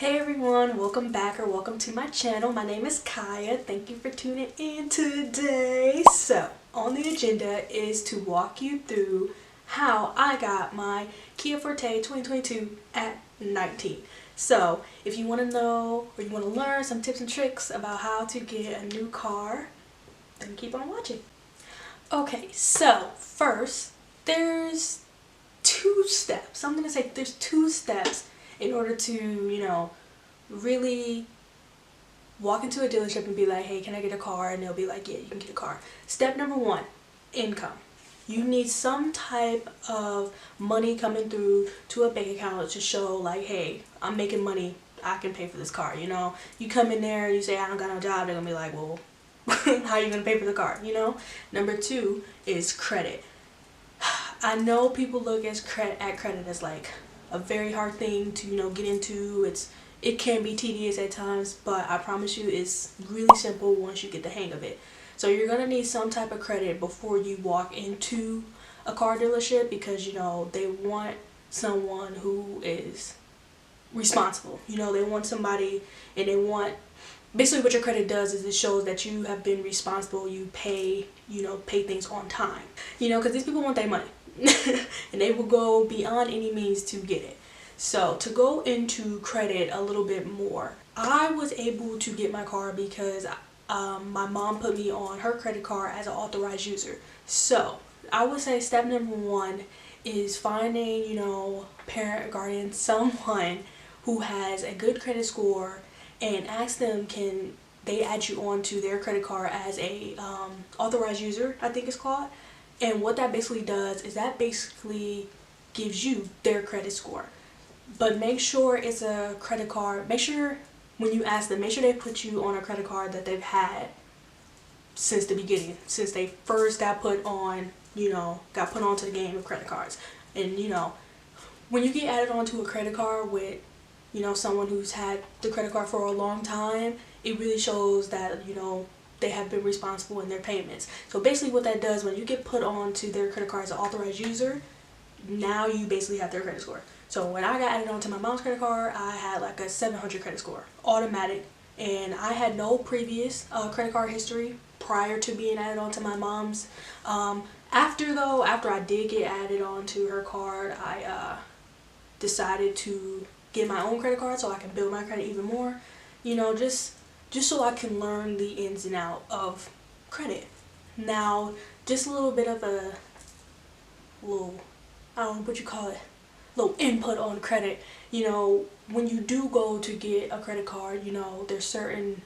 Hey everyone, welcome back or welcome to my channel. My name is Kaya. Thank you for tuning in today. So, on the agenda is to walk you through how I got my Kia Forte 2022 at 19. So, if you want to know or you want to learn some tips and tricks about how to get a new car, then keep on watching. Okay, so first, there's two steps. I'm going to say there's two steps in order to, really walk into a dealership and be like, hey, can I get a car? And they'll be like, yeah, you can get a car. Step number one, income. You need some type of money coming through to a bank account to show like, hey, I'm making money. I can pay for this car, You come in there, you say, I don't got no job. They're going to be like, well, how are you going to pay for the car, Number two is credit. I know people look at credit as like a very hard thing to get into. It can be tedious at times, but I promise you it's really simple once you get the hang of it. So you're gonna need some type of credit before you walk into a car dealership because they want someone who is responsible. They want somebody, and they want basically what your credit does is it shows that you have been responsible. You pay things on time, because these people want their money and they will go beyond any means to get it. So to go into credit a little bit more, I was able to get my car because my mom put me on her credit card as an authorized user. So I would say step number one is finding parent, guardian, someone who has a good credit score, and ask them, can they add you onto their credit card as a authorized user, I think it's called. And what that basically does is that basically gives you their credit score. But make sure it's a credit card. Make sure when you ask them, make sure they put you on a credit card that they've had since the beginning, since they first got put on, got put onto the game of credit cards. And when you get added onto a credit card with someone who's had the credit card for a long time, it really shows that they have been responsible in their payments. So basically what that does, when you get put onto their credit card as an authorized user, now you basically have their credit score. So when I got added onto my mom's credit card, I had like a 700 credit score, automatic, and I had no previous credit card history prior to being added onto my mom's. After I did get added onto her card, I decided to get my own credit card so I can build my credit even more, just so I can learn the ins and outs of credit. Now, just a little bit of a little, I don't know what you call it, little input on credit. When you do go to get a credit card, there's certain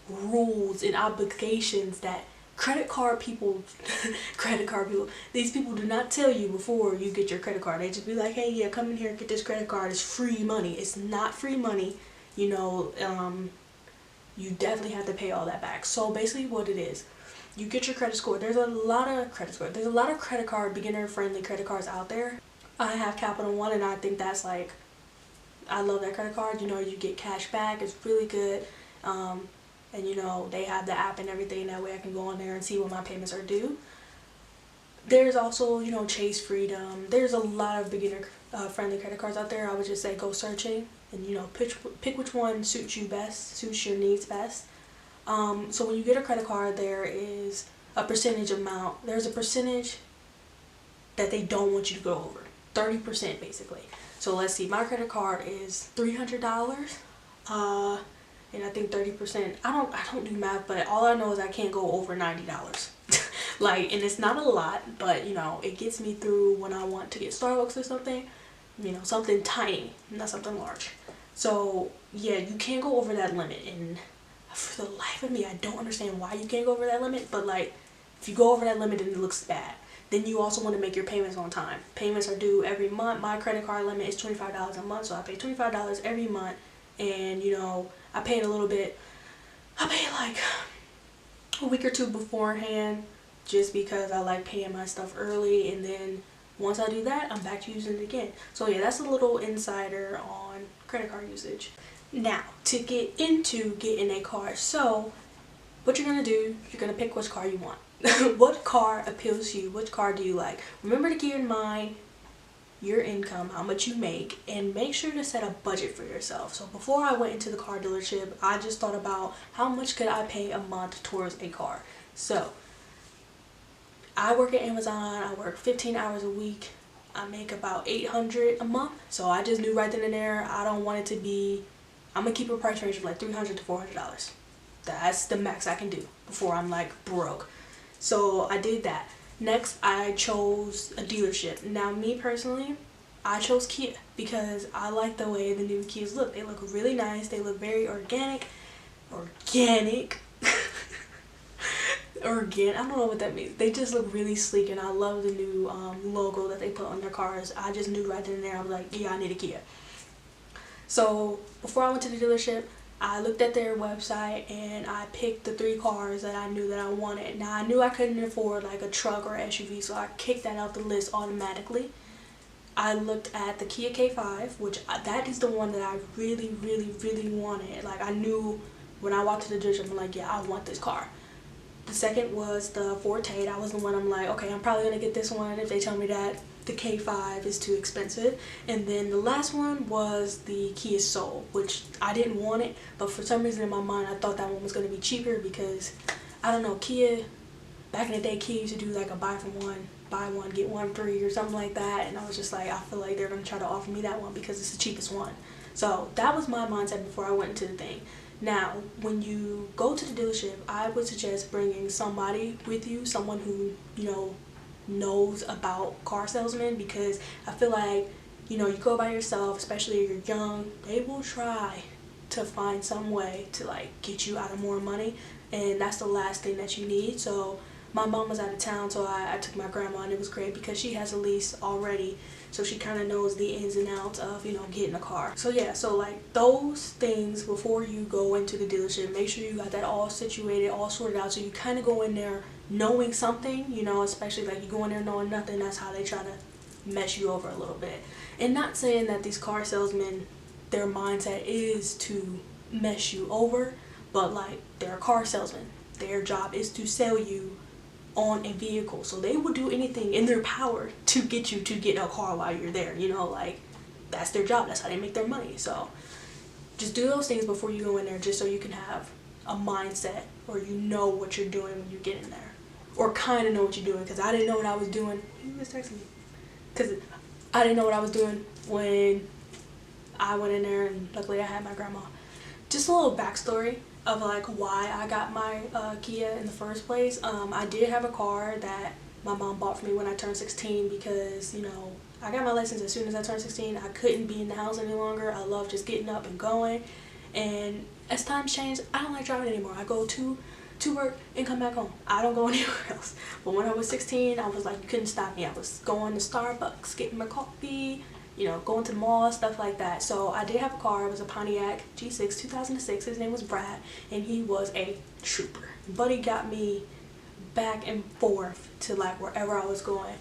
rules and obligations that credit card people, these people do not tell you before you get your credit card. They just be like, hey, yeah, come in here and get this credit card. It's free money. It's not free money. You definitely have to pay all that back. So basically what it is, you get your credit score. There's a lot of credit card, beginner friendly credit cards out there. I have Capital One, and I think that's like, I love that credit card. You get cash back. It's really good. And they have the app and everything. That way I can go on there and see what my payments are due. There's also, Chase Freedom. There's a lot of beginner friendly credit cards out there. I would just say go searching and, pick which one suits you best, suits your needs best. So when you get a credit card, there is a percentage amount. There's a percentage that they don't want you to go over. 30% basically. So let's see, my credit card is $300. And I think 30%, I don't do math, but all I know is I can't go over $90. And it's not a lot, but it gets me through when I want to get Starbucks or something, something tiny, not something large. So yeah, you can't go over that limit, and for the life of me, I don't understand why you can't go over that limit, but if you go over that limit, then it looks bad. Then you also want to make your payments on time. Payments are due every month. My credit card limit is $25 a month, so I pay $25 every month, and I paid a little bit. I paid like a week or two beforehand just because I like paying my stuff early, and then once I do that, I'm back to using it again. So yeah, that's a little insider on credit card usage. Now, to get into getting a car, so what you're going to do, you're going to pick which car you want. What car appeals to you? Which car do you like? Remember to keep in mind, your income, how much you make, and make sure to set a budget for yourself. So before I went into the car dealership, I just thought about how much could I pay a month towards a car. So I work at Amazon, I work 15 hours a week, I make about $800 a month. So I just knew right then and there, I don't want it to be, I'm gonna keep a price range of like $300 to $400. That's the max I can do before I'm like broke. So I did that. Next, I chose a dealership. Now, me personally, I chose Kia because I like the way the new Kias look. They look really nice. They look very organic. Organic. I don't know what that means. They just look really sleek, and I love the new logo that they put on their cars. I just knew right then and there, I was like, yeah, I need a Kia. So before I went to the dealership, I looked at their website and I picked the 3 cars that I knew that I wanted. Now, I knew I couldn't afford like a truck or SUV, so I kicked that out the list automatically. I looked at the Kia K5, which that is the one that I really, really, really wanted. Like, I knew when I walked to the dealership, I'm like, yeah, I want this car. The second was the Forte. That was the one I'm like, okay, I'm probably going to get this one if they tell me that the K5 is too expensive. And then the last one was the Kia Soul, which I didn't want it, but for some reason in my mind I thought that one was going to be cheaper because, I don't know, Kia, back in the day, Kia used to do like a buy one get one free or something like that, and I was just like, I feel like they're going to try to offer me that one because it's the cheapest one. So that was my mindset before I went into the thing. Now, when you go to the dealership, I would suggest bringing somebody with you, someone who, you know, knows about car salesmen, because I feel like, you know, you go by yourself, especially if you're young, they will try to find some way to like get you out of more money, and that's the last thing that you need. So my mom was out of town, so I took my grandma, and it was great because she has a lease already, so she kind of knows the ins and outs of, you know, getting a car. So yeah, so like those things before you go into the dealership, make sure you got that all situated, all sorted out, so you kind of go in there knowing something, you know, especially like you go in there knowing nothing. That's how they try to mess you over a little bit. And not saying that these car salesmen, their mindset is to mess you over, but like, they're a car salesman. Their job is to sell you on a vehicle, so they will do anything in their power to get you to get a car while you're there, you know, like that's their job, that's how they make their money. So just do those things before you go in there, just so you can have a mindset, or you know what you're doing when you get in there, or kind of know what you're doing, because I didn't know what I was doing. He was texting me because I didn't know what I was doing when I went in there, and luckily I had my grandma. Just a little backstory of like why I got my Kia in the first place. I did have a car that my mom bought for me when I turned 16 because, you know, I got my license as soon as I turned 16. I couldn't be in the house any longer. I love just getting up and going, and as times change, I don't like driving anymore. I go to work and come back home. I don't go anywhere else. But when I was 16, I was like, you couldn't stop me. I was going to Starbucks, getting my coffee, you know, going to the mall, stuff like that. So I did have a car. It was a Pontiac G6 2006. His name was Brad, and he was a trooper. Buddy got me back and forth to like wherever I was going.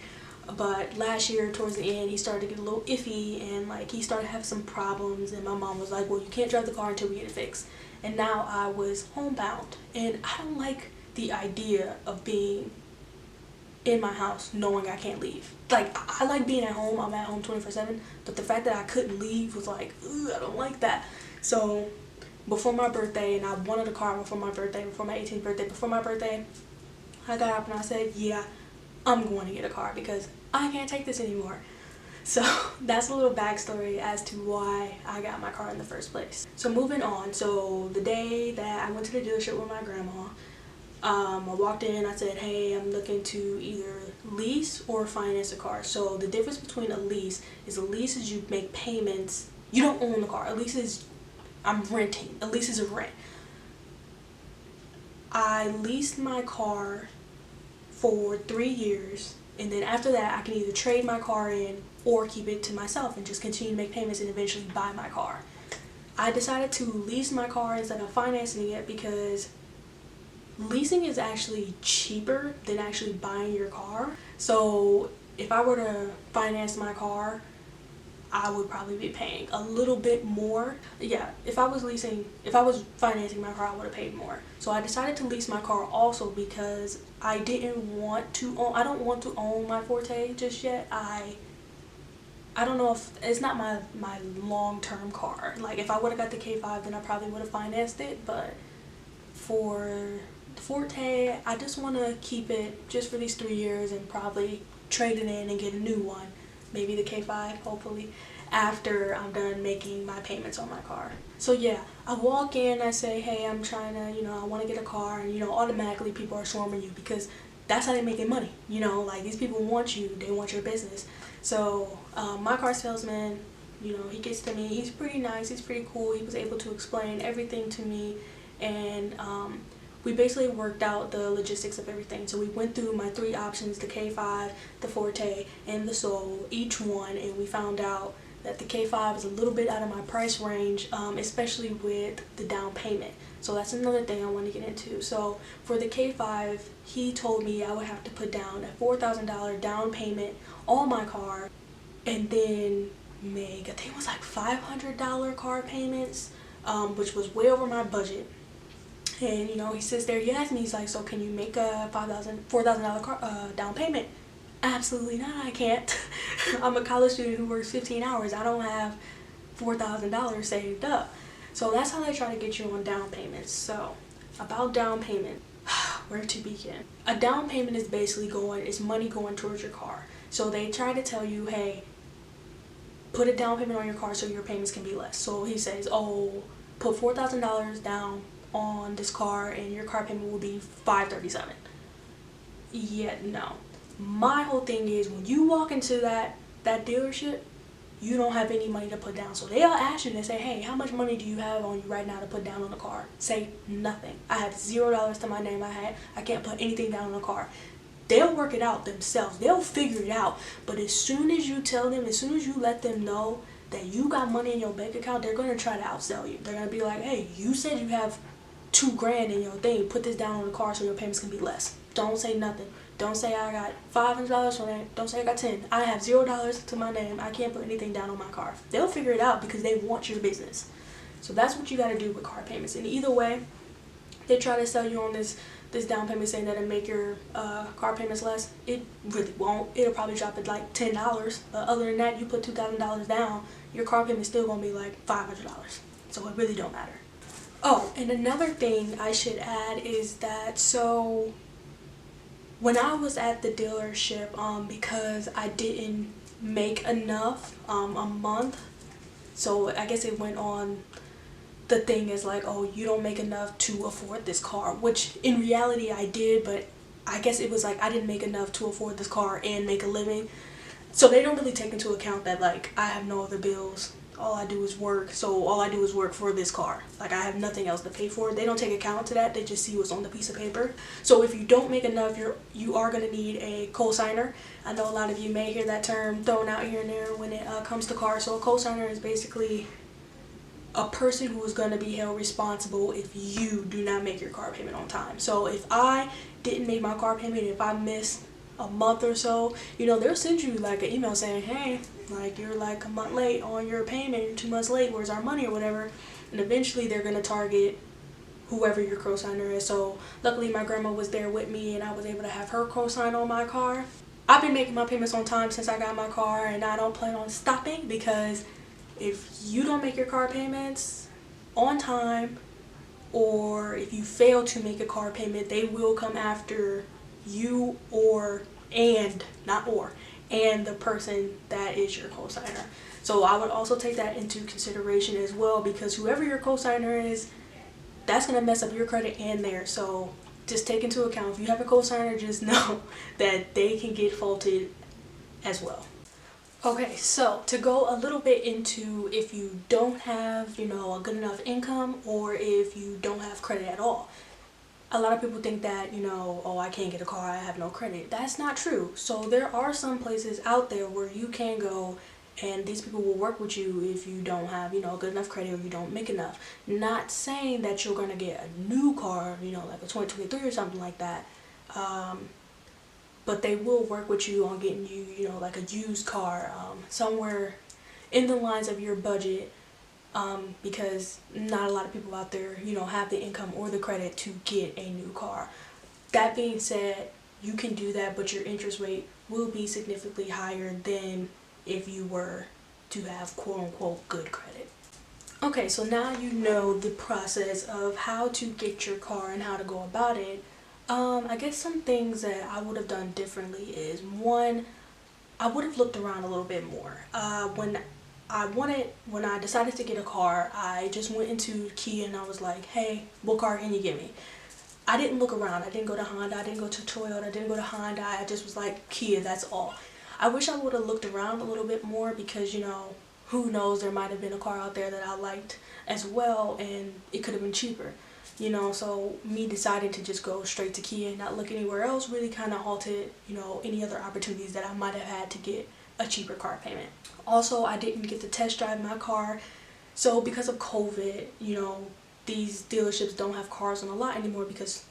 But last year towards the end, he started to get a little iffy, and like he started to have some problems, and my mom was like, well, you can't drive the car until we get it fixed. And now I was homebound, and I don't like the idea of being in my house knowing I can't leave. Like, I like being at home. I'm at home 24/7, but the fact that I couldn't leave was like, ugh, I don't like that. So before my birthday, and I wanted a car before my birthday, before my 18th birthday, before my birthday, I got up and I said, yeah, I'm going to get a car because I can't take this anymore. So that's a little backstory as to why I got my car in the first place. So moving on, so the day that I went to the dealership with my grandma, I walked in, I said, hey, I'm looking to either lease or finance a car. So the difference between a lease is you make payments. You don't own the car. A lease is, I'm renting. A lease is a rent. I leased my car for 3 years, and then after that I can either trade my car in or keep it to myself and just continue to make payments and eventually buy my car. I decided to lease my car instead of financing it because leasing is actually cheaper than actually buying your car. So if I were to finance my car, I would probably be paying a little bit more. Yeah, if I was financing my car, I would have paid more. So I decided to lease my car also because I don't want to own my Forte just yet. I don't know if it's not my long-term car. Like if I would have got the K5, then I probably would have financed it, but for the Forte, I just want to keep it just for these 3 years and probably trade it in and get a new one, maybe the K5 hopefully, after I'm done making my payments on my car. So yeah, I walk in, I say, hey, I'm trying to, I want to get a car, and automatically people are swarming you because that's how they make their money. Like these people want you, they want your business. So my car salesman, he gets to me, he's pretty nice, he's pretty cool, he was able to explain everything to me, and we basically worked out the logistics of everything. So we went through my 3 options, the K5, the Forte, and the Soul, each one, and we found out that the K5 is a little bit out of my price range, especially with the down payment. So that's another thing I want to get into. So for the K5, he told me I would have to put down a $4,000 down payment on my car, and then make, I think it was like $500 car payments, which was way over my budget. And he sits there, he asked me, he's like, so can you make a $4,000 car down payment? Absolutely not, I can't. I'm a college student who works 15 hours. I don't have $4,000 saved up. So that's how they try to get you on down payments. So about down payment, where to begin? A down payment is basically it's money going towards your car. So they try to tell you, hey, put a down payment on your car so your payments can be less. So he says, oh, put $4,000 down on this car and your car payment will be $537. Yeah, no. My whole thing is, when you walk into that dealership, you don't have any money to put down. So they'll ask you and they say, hey, how much money do you have on you right now to put down on the car? Say nothing. I have $0 to my name. I can't put anything down on the car. They'll work it out themselves. They'll figure it out. But as soon as you tell them, as soon as you let them know that you got money in your bank account, they're going to try to outsell you. They're going to be like, hey, you said you have $2,000 in your thing. Put this down on the car so your payments can be less. Don't say nothing. Don't say I got $500 for that. Don't say I got 10. I have $0 to my name. I can't put anything down on my car. They'll figure it out because they want your business. So that's what you got to do with car payments. And either way, they try to sell you on this down payment saying that it'll make your car payments less. It really won't. It'll probably drop it like $10. But other than that, you put $2,000 down, your car payment's still going to be like $500. So it really don't matter. Oh, and another thing I should add is that, so when I was at the dealership, because I didn't make enough a month, so I guess it went on, the thing is like, oh, you don't make enough to afford this car, which in reality I did, but I guess it was like I didn't make enough to afford this car and make a living. So they don't really take into account that like I have no other bills. All I do is work, so all I do is work for this car. Like I have nothing else to pay for. They don't take account to that. They just see what's on the piece of paper. So if you don't make enough, you are going to need a cosigner. I know a lot of you may hear that term thrown out here and there when it comes to cars. So a cosigner is basically a person who is going to be held responsible if you do not make your car payment on time. So if I didn't make my car payment, if I missed a month or so, they'll send you like an email saying, hey, like you're like a month late on your payment, you're 2 months late, where's our money or whatever. And eventually they're going to target whoever your cosigner is. So luckily my grandma was there with me and I was able to have her cosign on my car. I've been making my payments on time since I got my car, and I don't plan on stopping, because if you don't make your car payments on time, or if you fail to make a car payment, they will come after you and the person that is your cosigner. So I would also take that into consideration as well, because whoever your cosigner is, that's going to mess up your credit and theirs. So just take into account, if you have a cosigner, just know that they can get faulted as well. Okay, so to go a little bit into if you don't have, a good enough income, or if you don't have credit at all. A lot of people think that, oh, I can't get a car, I have no credit. That's not true. So there are some places out there where you can go and these people will work with you if you don't have, good enough credit, or you don't make enough. Not saying that you're going to get a new car, like a 2023 or something like that. But they will work with you on getting you, like a used car, somewhere in the lines of your budget. Because not a lot of people out there, have the income or the credit to get a new car. That being said, you can do that, but your interest rate will be significantly higher than if you were to have quote-unquote good credit. Okay, so now you know the process of how to get your car and how to go about it. I guess some things that I would have done differently is, one, I would have looked around a little bit more. When I decided to get a car, I just went into Kia and I was like, hey, what car can you give me? I didn't look around. I didn't go to Honda. I didn't go to Toyota. I didn't go to Hyundai. I just was like, Kia, that's all. I wish I would have looked around a little bit more because, you know, who knows, there might have been a car out there that I liked as well and it could have been cheaper. You know, so me deciding to just go straight to Kia and not look anywhere else really kind of halted, you know, any other opportunities that I might have had to get a cheaper car payment. Also, I didn't get to test drive my car. So because of COVID, you know, these dealerships don't have cars on the lot anymore because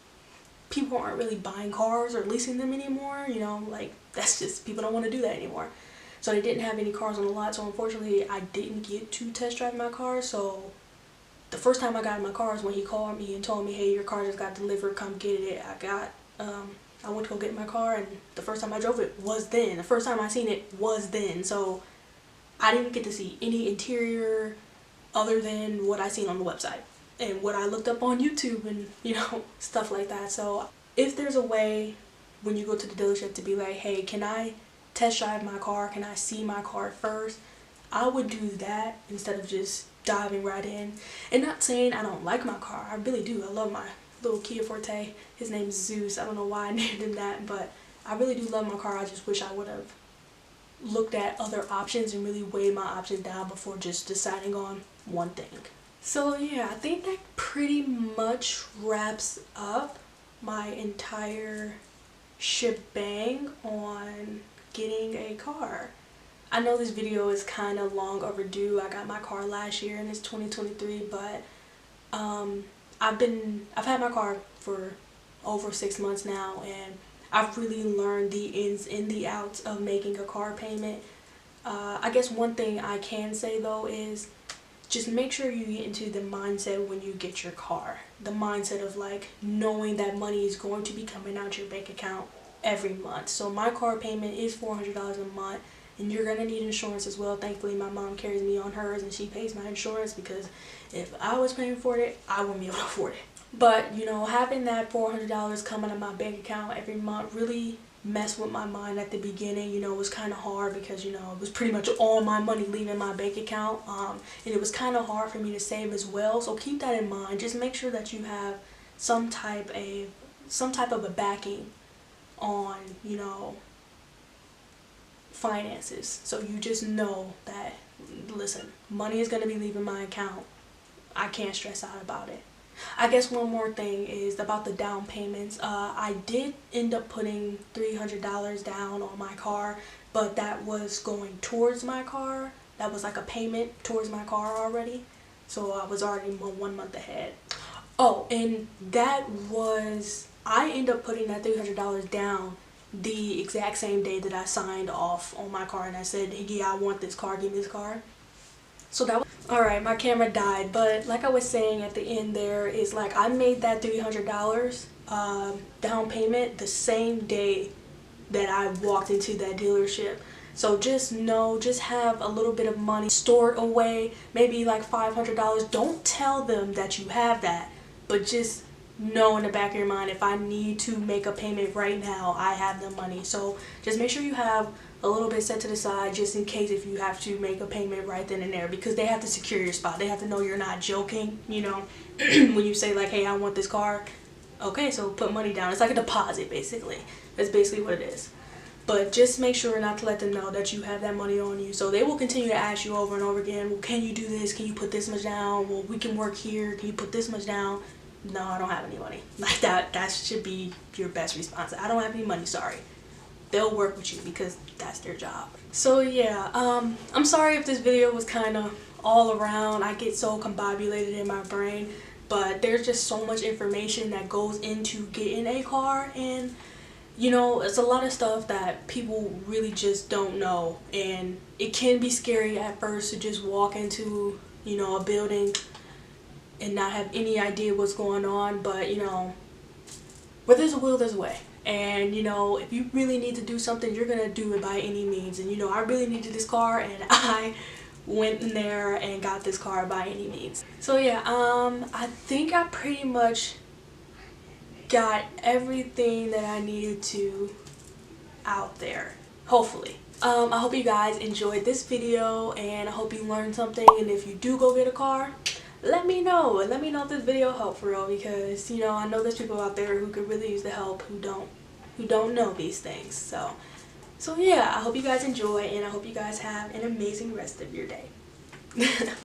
people aren't really buying cars or leasing them anymore. You know, like, that's just, people don't want to do that anymore. So they didn't have any cars on the lot. So unfortunately, I didn't get to test drive my car. So the first time I got in my car is when he called me and told me, hey, your car just got delivered, come get it. I went to go get my car, and the first time I drove it was then. The first time I seen it was then. So I didn't get to see any interior other than what I seen on the website and what I looked up on YouTube and, you know, stuff like that. So if there's a way when you go to the dealership to be like, hey, can I test drive my car? Can I see my car first? I would do that instead of just diving right in. And not saying I don't like my car. I really do. I love my little Kia Forte. His name's Zeus. I don't know why I named him that, but I really do love my car. I just wish I would have looked at other options and really weighed my options down before just deciding on one thing. So yeah, I think that pretty much wraps up my entire shebang on getting a car. I know this video is kind of long overdue. I got my car last year and it's 2023, but I've had my car for over 6 months now, and I've really learned the ins and the outs of making a car payment. I guess one thing I can say though is just make sure you get into the mindset when you get your car. The mindset of like knowing that money is going to be coming out your bank account every month. So my car payment is $400 a month, and you're gonna need insurance as well. Thankfully my mom carries me on hers and she pays my insurance, because if I was paying for it, I wouldn't be able to afford it. But you know, having that $400 come out of my bank account every month really messed with my mind at the beginning. You know, it was kind of hard because, you know, it was pretty much all my money leaving my bank account, and it was kind of hard for me to save as well. So keep that in mind. Just make sure that you have some type of a backing on, you know, finances, so you just know that, listen, money is going to be leaving my account. I can't stress out about it. I guess one more thing is about the down payments. I did end up putting $300 down on my car, but that was going towards my car. That was like a payment towards my car already, so I was already 1 month ahead. Oh, and that was, I ended up putting that $300 down the exact same day that I signed off on my car and I said, yeah, I want this car, give me this car. So that was, alright, my camera died, but like I was saying at the end there is like I made that $300 down payment the same day that I walked into that dealership. So just know, just have a little bit of money stored away, maybe like $500. Don't tell them that you have that, but just know in the back of your mind, if I need to make a payment right now, I have the money. So just make sure you have a little bit set to the side just in case if you have to make a payment right then and there, because they have to secure your spot. They have to know you're not joking, you know, when you say like, hey, I want this car. Okay, so put money down. It's like a deposit basically. That's basically what it is. But just make sure not to let them know that you have that money on you. So they will continue to ask you over and over again, well, can you do this? Can you put this much down? Well, we can work here. Can you put this much down? No, I don't have any money. Like that should be your best response. I don't have any money, sorry. They'll work with you because that's their job. So yeah, I'm sorry if this video was kind of all around. I get so combobulated in my brain, but there's just so much information that goes into getting a car, and you know, it's a lot of stuff that people really just don't know, and it can be scary at first to just walk into, you know, a building and not have any idea what's going on. But you know, where there's a will, there's a way. And you know, if you really need to do something, you're gonna do it by any means. And you know, I really needed this car, and I went in there and got this car by any means. So yeah, I think I pretty much got everything that I needed to out there, hopefully. I hope you guys enjoyed this video, and I hope you learned something. And if you do go get a car, let me know, and let me know if this video helped for real, because you know, I know there's people out there who could really use the help who don't know these things. So yeah, I hope you guys enjoy, and I hope you guys have an amazing rest of your day.